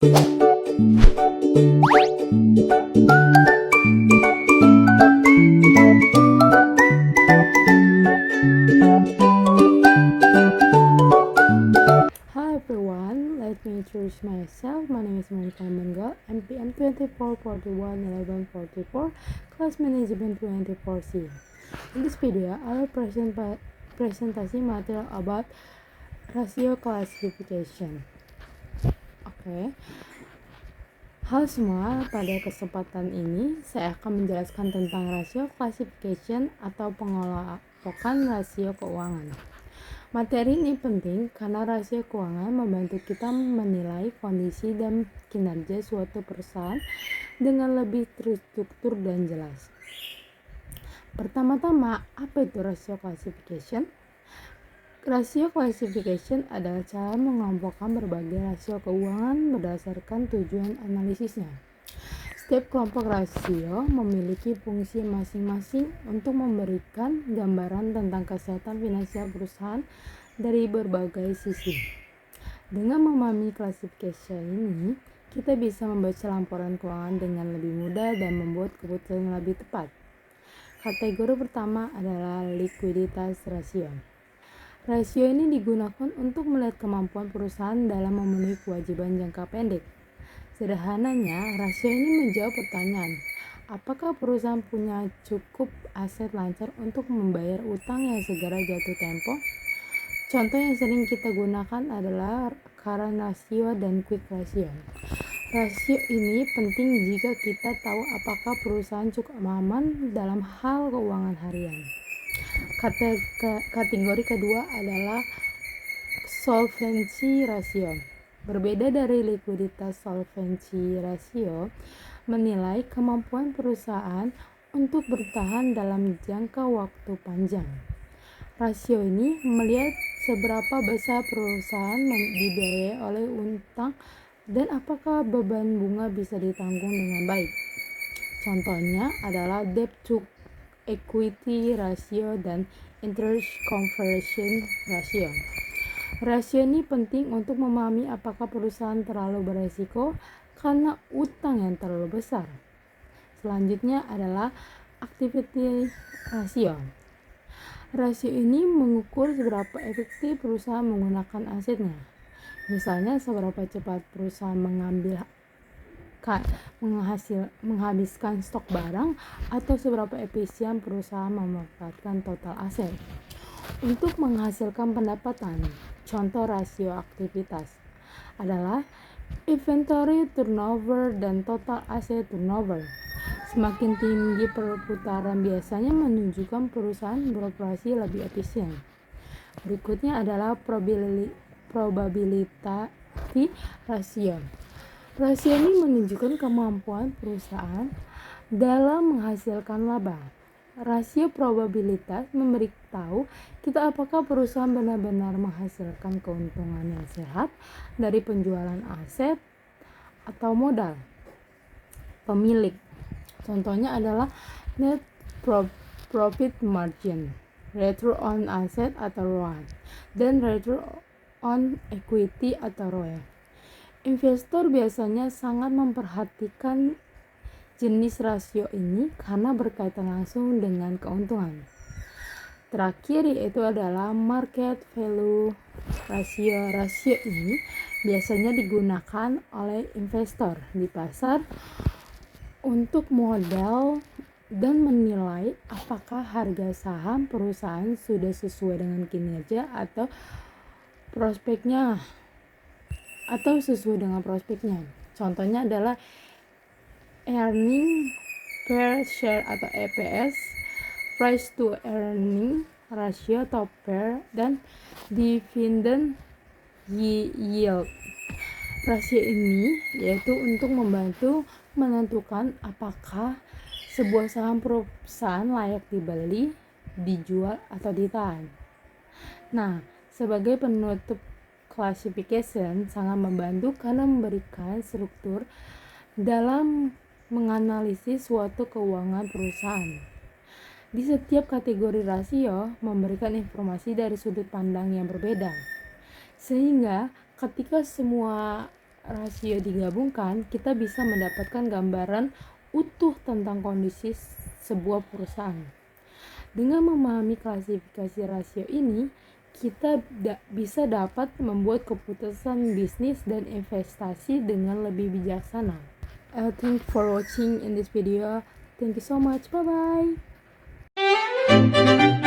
Hi everyone, let me introduce myself. My name is Monica Menggol, MPM 24411144, Class Management 24C. In this video, I will presentasi material about ratio classification. Oke. Halo semua, pada kesempatan ini saya akan menjelaskan tentang rasio classification atau pengelompokan rasio keuangan. Materi ini penting karena rasio keuangan membantu kita menilai kondisi dan kinerja suatu perusahaan dengan lebih terstruktur dan jelas. Pertama-tama, apa itu rasio classification? Rasio classification adalah cara mengelompokkan berbagai rasio keuangan berdasarkan tujuan analisisnya. Setiap kelompok rasio memiliki fungsi masing-masing untuk memberikan gambaran tentang kesehatan finansial perusahaan dari berbagai sisi. Dengan memahami classification ini, kita bisa membaca laporan keuangan dengan lebih mudah dan membuat keputusan yang lebih tepat. Kategori pertama adalah likuiditas rasio. Rasio ini digunakan untuk melihat kemampuan perusahaan dalam memenuhi kewajiban jangka pendek. Sederhananya, rasio ini menjawab pertanyaan, apakah perusahaan punya cukup aset lancar untuk membayar utang yang segera jatuh tempo? Contoh yang sering kita gunakan adalah current ratio dan quick ratio. Rasio ini penting jika kita tahu apakah perusahaan cukup aman dalam hal keuangan harian. Kategori kedua adalah solvency ratio. Berbeda dari likuiditas, solvency ratio menilai kemampuan perusahaan untuk bertahan dalam jangka waktu panjang. Rasio ini melihat seberapa besar perusahaan dibiayai oleh utang dan apakah beban bunga bisa ditanggung dengan baik. Contohnya adalah debt to equity ratio dan interest conversion ratio. Rasio ini penting untuk memahami apakah perusahaan terlalu beresiko karena utang yang terlalu besar. Selanjutnya adalah activity ratio. Rasio ini mengukur seberapa efektif perusahaan menggunakan asetnya. Misalnya, seberapa cepat perusahaan menghabiskan stok barang atau seberapa efisien perusahaan memanfaatkan total aset untuk menghasilkan pendapatan. Contoh rasio aktivitas adalah inventory turnover dan total asset turnover. Semakin tinggi perputaran biasanya menunjukkan perusahaan beroperasi lebih efisien. Berikutnya adalah probability ratio. Rasio ini menunjukkan kemampuan perusahaan dalam menghasilkan laba. Rasio probabilitas memberitahu kita apakah perusahaan benar-benar menghasilkan keuntungan yang sehat dari penjualan aset atau modal pemilik. Contohnya adalah net profit margin, return on asset atau ROA, dan return on equity atau ROE. Investor biasanya sangat memperhatikan jenis rasio ini karena berkaitan langsung dengan keuntungan. Terakhir yaitu adalah market value ratio. Rasio ini biasanya digunakan oleh investor di pasar untuk modal dan menilai apakah harga saham perusahaan sudah sesuai dengan kinerja atau sesuai dengan prospeknya. Contohnya adalah earning per share atau EPS, price to earning ratio atau PER, dan dividend yield. Rasio ini yaitu untuk membantu menentukan apakah sebuah saham perusahaan layak dibeli, dijual, atau ditahan. Nah, sebagai penutup, classification sangat membantu karena memberikan struktur dalam menganalisis suatu keuangan perusahaan. Di setiap kategori rasio memberikan informasi dari sudut pandang yang berbeda, sehingga ketika semua rasio digabungkan, kita bisa mendapatkan gambaran utuh tentang kondisi sebuah perusahaan. Dengan memahami klasifikasi rasio ini, kita bisa dapat membuat keputusan bisnis dan investasi dengan lebih bijaksana. Thank you for watching in this video. Thank you so much. Bye bye.